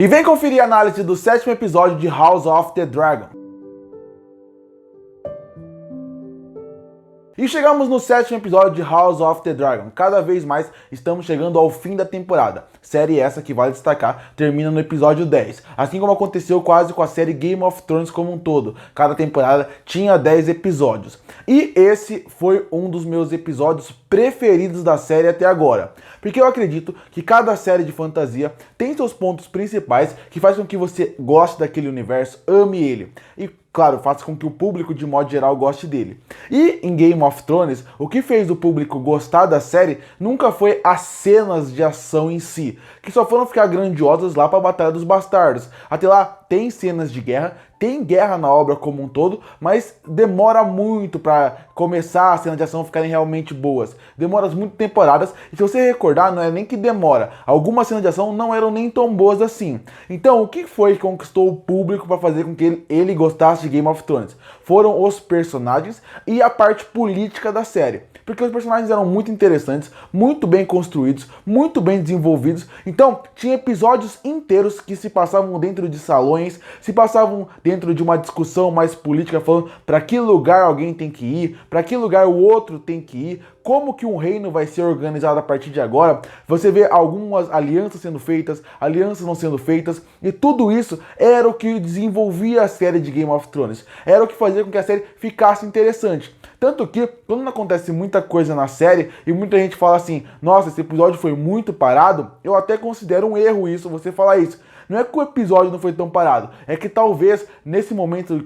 E vem conferir a análise do 7º episódio de House of the Dragon. E chegamos no 7º episódio de House of the Dragon. Cada vez mais estamos chegando ao fim da temporada. Série essa que, vale destacar, termina no episódio 10. Assim como aconteceu quase com a série Game of Thrones como um todo. Cada temporada tinha 10 episódios. E esse foi um dos meus episódios preferidos da série até agora. Porque eu acredito que cada série de fantasia tem seus pontos principais que faz com que você goste daquele universo, ame ele. E claro, faz com que o público, de modo geral, goste dele. E em Game of Thrones, o que fez o público gostar da série nunca foi as cenas de ação em si, que só foram ficar grandiosas lá para a Batalha dos Bastardos. Até lá tem cenas de guerra, tem guerra na obra como um todo, mas demora muito para começar as cenas de ação ficarem realmente boas. Demora muito temporadas, e se você recordar, não é nem que demora. Algumas cenas de ação não eram nem tão boas assim. Então, o que foi que conquistou o público para fazer com que ele gostasse de Game of Thrones? Foram os personagens e a parte política da série. Porque os personagens eram muito interessantes, muito bem construídos, muito bem desenvolvidos. Então, tinha episódios inteiros que se passavam dentro de salões, se passavam dentro de uma discussão mais política, falando para que lugar alguém tem que ir, para que lugar o outro tem que ir, como que um reino vai ser organizado a partir de agora. Você vê algumas alianças sendo feitas, alianças não sendo feitas, e tudo isso era o que desenvolvia a série de Game of Thrones. Era o que fazia com que a série ficasse interessante. Tanto que, quando não acontece muita coisa na série, e muita gente fala assim, nossa, esse episódio foi muito parado, eu até considero um erro isso, você falar isso. Não é que o episódio não foi tão parado, é que talvez, nesse momento,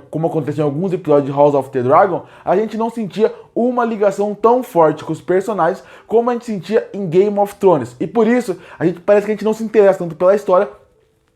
como aconteceu em alguns episódios de House of the Dragon, a gente não sentia uma ligação tão forte com os personagens como a gente sentia em Game of Thrones. E por isso, parece que a gente não se interessa tanto pela história,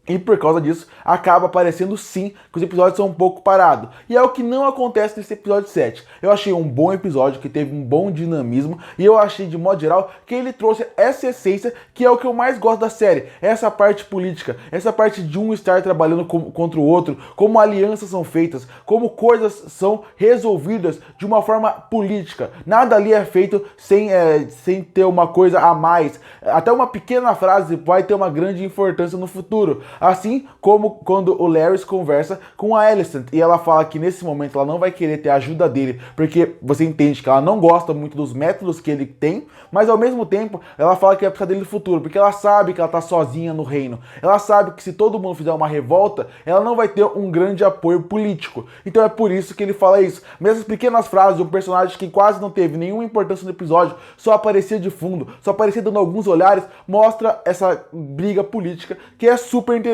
e por causa disso, acaba parecendo sim que os episódios são um pouco parados. E é o que não acontece nesse episódio 7. Eu achei um bom episódio, que teve um bom dinamismo. E eu achei, de modo geral, que ele trouxe essa essência, que é o que eu mais gosto da série. Essa parte política, essa parte de um estar trabalhando contra o outro, como alianças são feitas, como coisas são resolvidas de uma forma política. Nada ali é feito sem ter uma coisa a mais. Até uma pequena frase vai ter uma grande importância no futuro. Assim como quando o Larys conversa com a Alicent e ela fala que nesse momento ela não vai querer ter a ajuda dele, porque você entende que ela não gosta muito dos métodos que ele tem, mas ao mesmo tempo ela fala que vai precisar dele no futuro, porque ela sabe que ela tá sozinha no reino. Ela sabe que se todo mundo fizer uma revolta, ela não vai ter um grande apoio político. Então é por isso que ele fala isso. Mas essas pequenas frases de um personagem que quase não teve nenhuma importância no episódio, só aparecia de fundo, só aparecia dando alguns olhares, mostra essa briga política que é super interessante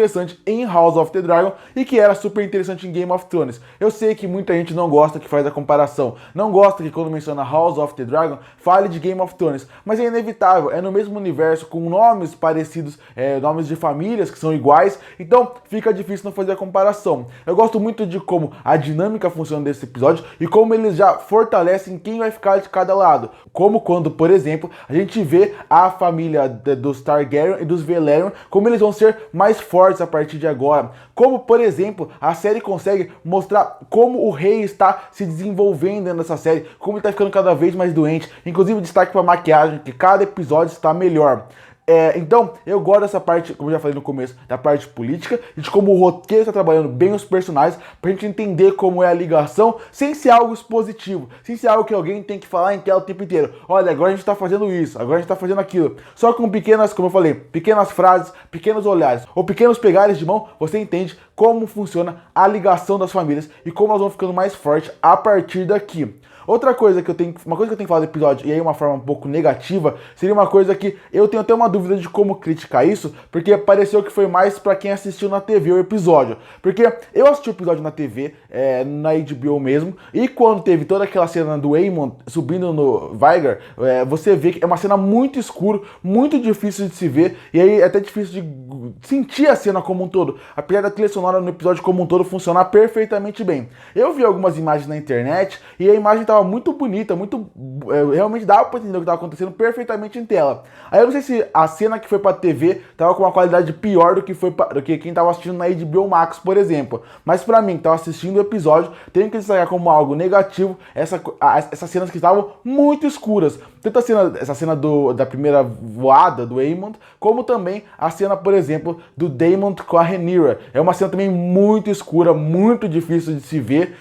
em House of the Dragon e que era super interessante em Game of Thrones. Eu sei que muita gente não gosta que faz a comparação, não gosta que quando menciona House of the Dragon fale de Game of Thrones, mas é inevitável, é no mesmo universo com nomes parecidos, nomes de famílias que são iguais, então fica difícil não fazer a comparação. Eu gosto muito de como a dinâmica funciona desse episódio e como eles já fortalecem quem vai ficar de cada lado, como quando, por exemplo, a gente vê a família dos Targaryen e dos Velaryon, como eles vão ser mais fortes a partir de agora. Como, por exemplo, a série consegue mostrar como o rei está se desenvolvendo nessa série, como ele está ficando cada vez mais doente. Inclusive, destaque para a maquiagem, que cada episódio está melhor. Então, eu gosto dessa parte, como eu já falei no começo, da parte política e de como o roteiro está trabalhando bem os personagens pra gente entender como é a ligação sem ser algo expositivo, sem ser algo que alguém tem que falar em tela o tempo inteiro. Olha, agora a gente tá fazendo isso, agora a gente tá fazendo aquilo. Só com pequenas, como eu falei, pequenas frases, pequenos olhares ou pequenos pegares de mão, você entende como funciona a ligação das famílias e como elas vão ficando mais fortes a partir daqui. Outra coisa que eu tenho que falar do episódio, e aí uma forma um pouco negativa, seria uma coisa que eu tenho até uma dúvida de como criticar isso, porque pareceu que foi mais pra quem assistiu na TV o episódio. Porque eu assisti o episódio na TV, na HBO mesmo, e quando teve toda aquela cena do Aemon subindo no Vhagar, você vê que é uma cena muito escura, muito difícil de se ver, e aí é até difícil de sentir a cena como um todo, apesar da trilha sonora no episódio como um todo funcionar perfeitamente bem. Eu vi algumas imagens na internet, e a imagem tava muito bonita, realmente dava pra entender o que tava acontecendo perfeitamente em tela. Aí eu não sei se a cena que foi pra TV tava com uma qualidade pior do que quem tava assistindo na HBO Max, por exemplo. Mas pra mim, que tava assistindo o episódio, tenho que destacar como algo negativo essas cenas que estavam muito escuras. tanto essa cena da primeira voada do Aemond, como também a cena, por exemplo, do Daemon com a Rhaenyra. É uma cena também muito escura, muito difícil de se ver,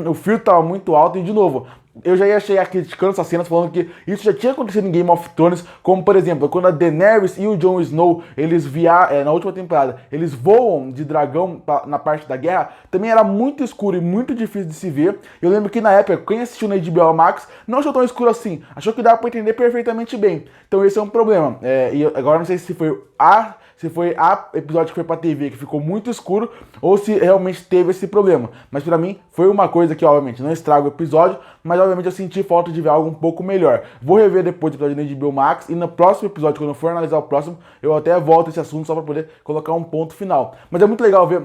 o filtro estava muito alto e, de novo, eu já ia chegar criticando essas cenas, falando que isso já tinha acontecido em Game of Thrones, como por exemplo, quando a Daenerys e o Jon Snow, eles na última temporada, eles voam de dragão na parte da guerra, também era muito escuro e muito difícil de se ver. Eu lembro que na época, quem assistiu na HBO Max não achou tão escuro assim, achou que dava pra entender perfeitamente bem. Então esse é um problema. E agora não sei se foi a episódio que foi pra TV que ficou muito escuro ou se realmente teve esse problema. Mas pra mim foi uma coisa que obviamente não estraga o episódio, mas obviamente eu senti falta de ver algo um pouco melhor. Vou rever depois do episódio da HBO Max e no próximo episódio, quando eu for analisar o próximo, eu até volto a esse assunto só pra poder colocar um ponto final. Mas é muito legal ver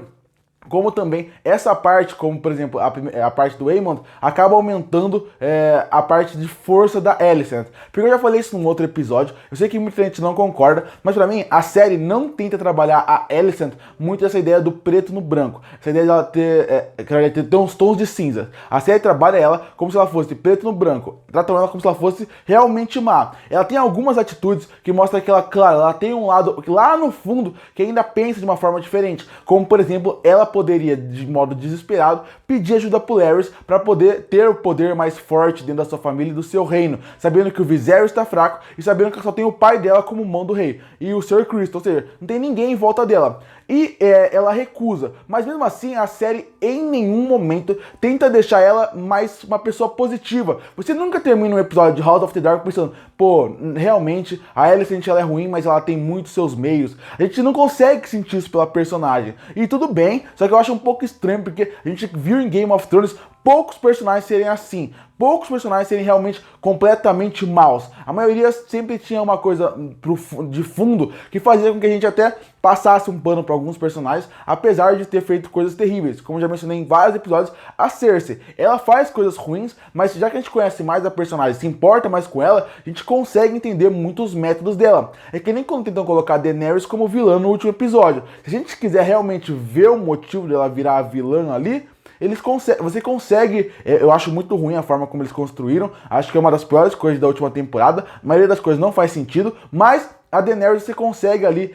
como também essa parte, como por exemplo a parte do Aemond, acaba aumentando a parte de força da Alicent. Porque eu já falei isso num outro episódio, eu sei que muita gente não concorda, mas pra mim a série não tenta trabalhar a Alicent muito essa ideia do preto no branco, essa ideia de ela ter uns tons de cinza. A série trabalha ela como se ela fosse preto no branco, trata ela como se ela fosse realmente má. Ela tem algumas atitudes que mostram que ela tem um lado lá no fundo que ainda pensa de uma forma diferente, como por exemplo, ela poderia, de modo desesperado, pedir ajuda pro Larys para poder ter o poder mais forte dentro da sua família e do seu reino, sabendo que o Viserys está fraco e sabendo que só tem o pai dela como mão do rei e o Sir Criston, ou seja, não tem ninguém em volta dela. E ela recusa, mas mesmo assim a série em nenhum momento tenta deixar ela mais uma pessoa positiva. Você nunca termina um episódio de House of the Dragon pensando, pô, realmente a Alicent ela é ruim, mas ela tem muitos seus meios. A gente não consegue sentir isso pela personagem. E tudo bem, só que eu acho um pouco estranho, porque a gente viu em Game of Thrones poucos personagens serem assim, poucos personagens serem realmente completamente maus. A maioria sempre tinha uma coisa de fundo que fazia com que a gente até passasse um pano para alguns personagens, apesar de ter feito coisas terríveis. Como já mencionei em vários episódios, a Cersei, ela faz coisas ruins, mas já que a gente conhece mais a personagem, se importa mais com ela, a gente consegue entender muitos métodos dela. É que nem quando tentam colocar a Daenerys como vilã no último episódio. Se a gente quiser realmente ver o motivo dela virar a vilã ali, você consegue, eu acho muito ruim a forma como eles construíram, acho que é uma das piores coisas da última temporada, a maioria das coisas não faz sentido, mas a Daenerys você consegue ali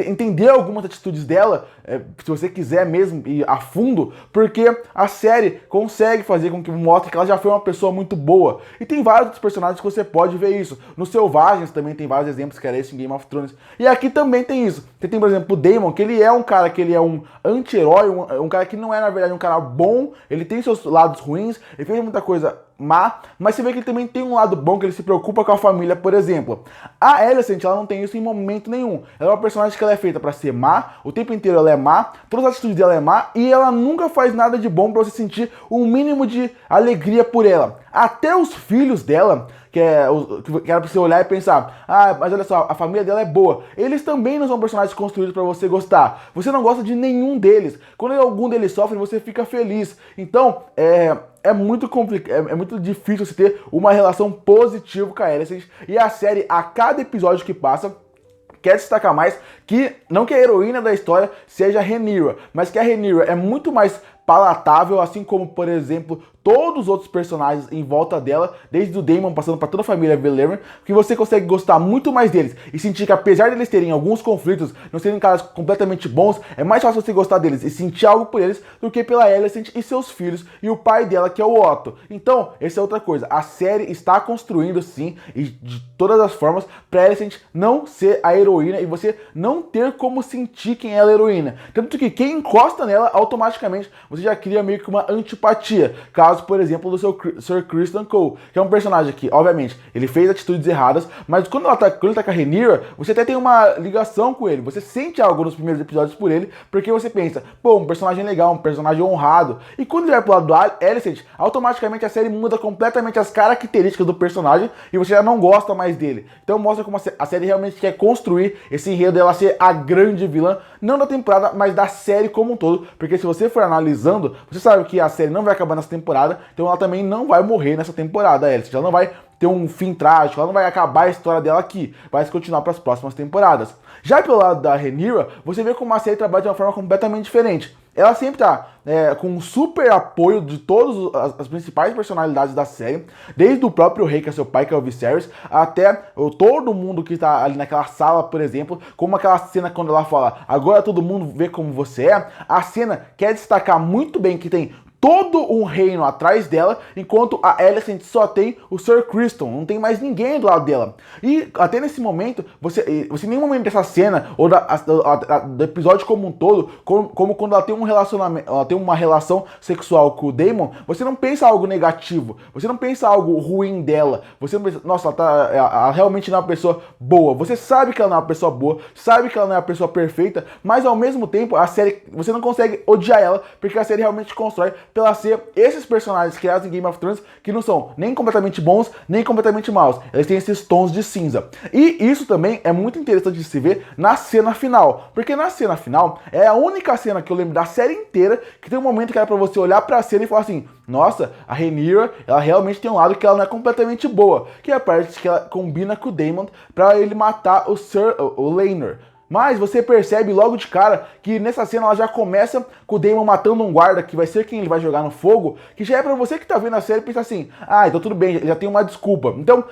entender algumas atitudes dela, se você quiser mesmo ir a fundo, porque a série consegue fazer com que mostre que ela já foi uma pessoa muito boa. E tem vários outros personagens que você pode ver isso. Nos Selvagens também tem vários exemplos que era isso em Game of Thrones. E aqui também tem isso. Você tem, por exemplo, o Daemon, que ele é um cara que ele é um anti-herói, um cara que não é, na verdade, um cara bom, ele tem seus lados ruins, ele fez muita coisa má, mas você vê que ele também tem um lado bom, que ele se preocupa com a família, por exemplo. A Alicent, ela não tem isso em momento nenhum. Ela é uma personagem que ela é feita pra ser má, o tempo inteiro ela é má, todas as atitudes dela é má, e ela nunca faz nada de bom pra você sentir um mínimo de alegria por ela. Até os filhos dela, que era pra você olhar e pensar, mas olha só, a família dela é boa. Eles também não são personagens construídos pra você gostar. Você não gosta de nenhum deles. Quando algum deles sofre, você fica feliz. Então, é muito complicado, é muito difícil você ter uma relação positiva com a Alicent. E a série, a cada episódio que passa, quer destacar mais que, não que a heroína da história seja a Rhaenyra, mas que a Rhaenyra é muito mais palatável, assim como, por exemplo, todos os outros personagens em volta dela, desde o Daemon passando para toda a família Velaryon, que você consegue gostar muito mais deles e sentir que, apesar deles terem alguns conflitos, não serem caras completamente bons, é mais fácil você gostar deles e sentir algo por eles do que pela Alicent e seus filhos e o pai dela, que é o Otto. Então, essa é outra coisa, a série está construindo sim, e de todas as formas, para Alicent não ser a heroína e você não ter como sentir quem é a heroína. Tanto que quem encosta nela, automaticamente você já cria meio que uma antipatia. Caso, por exemplo, do seu Sir Criston Cole, que é um personagem que, obviamente, ele fez atitudes erradas, mas quando ele tá com a Rhaenyra, você até tem uma ligação com ele, você sente algo nos primeiros episódios por ele, porque você pensa, pô, um personagem legal, um personagem honrado, e quando ele vai pro lado do Alicent, automaticamente a série muda completamente as características do personagem, e você já não gosta mais dele. Então mostra como a série realmente quer construir esse enredo dela ser a grande vilã, não da temporada, mas da série como um todo, porque se você for analisando, você sabe que a série não vai acabar nessa temporada, então ela também não vai morrer nessa temporada, Alicent. Ela não vai ter um fim trágico, ela não vai acabar a história dela aqui, vai continuar para as próximas temporadas. Já pelo lado da Rhaenyra, você vê como a série trabalha de uma forma completamente diferente. Ela sempre tá com um super apoio de todas as principais personalidades da série, desde o próprio rei, que é seu pai, que é o Viserys, até todo mundo que tá ali naquela sala, por exemplo, como aquela cena quando ela fala, agora todo mundo vê como você é. A cena quer destacar muito bem que tem todo um reino atrás dela, enquanto a Alicent só tem o Sir Criston, não tem mais ninguém do lado dela. E até nesse momento, você em nenhum momento dessa cena, ou do episódio como um todo, como quando ela tem um relacionamento, ela tem uma relação sexual com o Daemon, você não pensa algo negativo, você não pensa algo ruim dela, você não pensa, nossa, ela realmente não é uma pessoa boa, você sabe que ela não é uma pessoa boa, sabe que ela não é uma pessoa perfeita, mas ao mesmo tempo, a série, você não consegue odiar ela, porque a série realmente constrói pela ser esses personagens criados em Game of Thrones que não são nem completamente bons, nem completamente maus. Eles têm esses tons de cinza. E isso também é muito interessante de se ver na cena final. Porque na cena final é a única cena que eu lembro da série inteira que tem um momento que era pra você olhar pra cena e falar assim, nossa, a Rhaenyra, ela realmente tem um lado que ela não é completamente boa. Que é a parte que ela combina com o Daemon pra ele matar o Laenor. Mas você percebe logo de cara que nessa cena ela já começa com o Daemon matando um guarda que vai ser quem ele vai jogar no fogo, que já é pra você que tá vendo a série pensar assim, ah, então tudo bem, já tem uma desculpa. Então,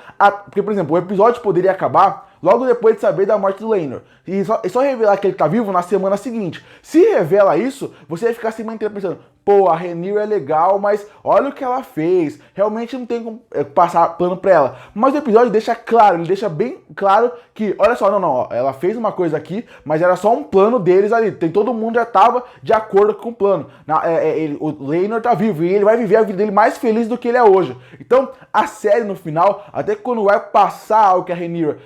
porque por exemplo, o episódio poderia acabar logo depois de saber da morte do Laenor. E só revelar que ele tá vivo na semana seguinte. Se revela isso, você vai ficar a semana inteira pensando, pô, a Rhaenyra é legal, mas olha o que ela fez. Realmente não tem como passar plano pra ela. Mas o episódio deixa claro, ele deixa bem claro que, olha só, não, ela fez uma coisa aqui, mas era só um plano deles ali. Todo mundo já tava de acordo com o plano. O Laenor tá vivo e ele vai viver a vida dele mais feliz do que ele é hoje. Então, a série no final, até quando vai passar algo que a Rhaenyra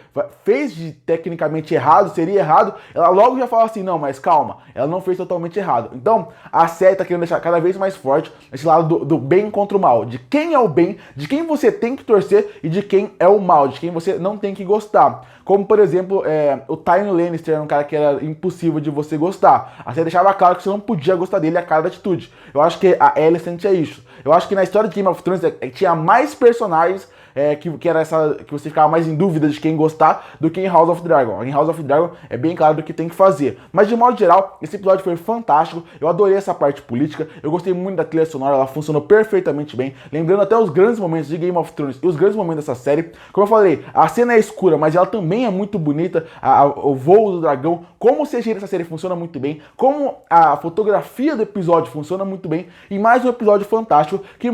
fez de tecnicamente errado, seria errado, ela logo já fala assim, não, mas calma, ela não fez totalmente errado. Então, a série tá querendo deixar cada vez mais forte esse lado do bem contra o mal, de quem é o bem, de quem você tem que torcer e de quem é o mal, de quem você não tem que gostar. Como, por exemplo, o Tyrion Lannister era um cara que era impossível de você gostar. A série deixava claro que você não podia gostar dele a cada atitude. Eu acho que a Alicent é isso. Eu acho que na história de Game of Thrones tinha mais personagens que era essa que você ficava mais em dúvida de quem gostar do que em House of Dragon. Em House of Dragon é bem claro do que tem que fazer. Mas de modo geral, esse episódio foi fantástico. Eu adorei essa parte política. Eu gostei muito da trilha sonora, ela funcionou perfeitamente bem, lembrando até os grandes momentos de Game of Thrones e os grandes momentos dessa série. Como eu falei, a cena é escura, mas ela também é muito bonita. O voo do dragão, como o CGI dessa série funciona muito bem, como a fotografia do episódio funciona muito bem. E mais um episódio fantástico que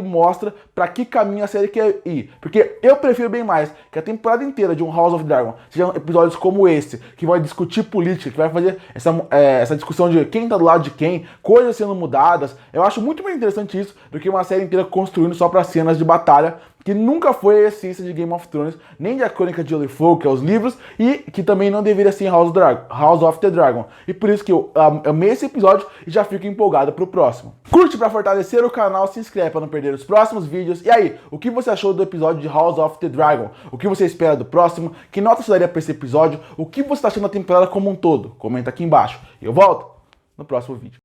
mostra para que caminho a série quer ir. Porque eu prefiro bem mais que a temporada inteira de um House of Dragon sejam episódios como esse, que vai discutir política, que vai fazer essa discussão de quem tá do lado de quem, coisas sendo mudadas. Eu acho muito mais interessante isso do que uma série inteira construindo só para cenas de batalha, que nunca foi a essência de Game of Thrones, nem de A Crônica de Gelo e Fogo, que é os livros, e que também não deveria ser em House of the Dragon. E por isso que eu amei esse episódio e já fico empolgado pro próximo. Curte para fortalecer o canal, se inscreve para não perder os próximos vídeos. E aí, o que você achou do episódio de House of the Dragon? O que você espera do próximo? Que nota você daria para esse episódio? O que você está achando da temporada como um todo? Comenta aqui embaixo. E eu volto no próximo vídeo.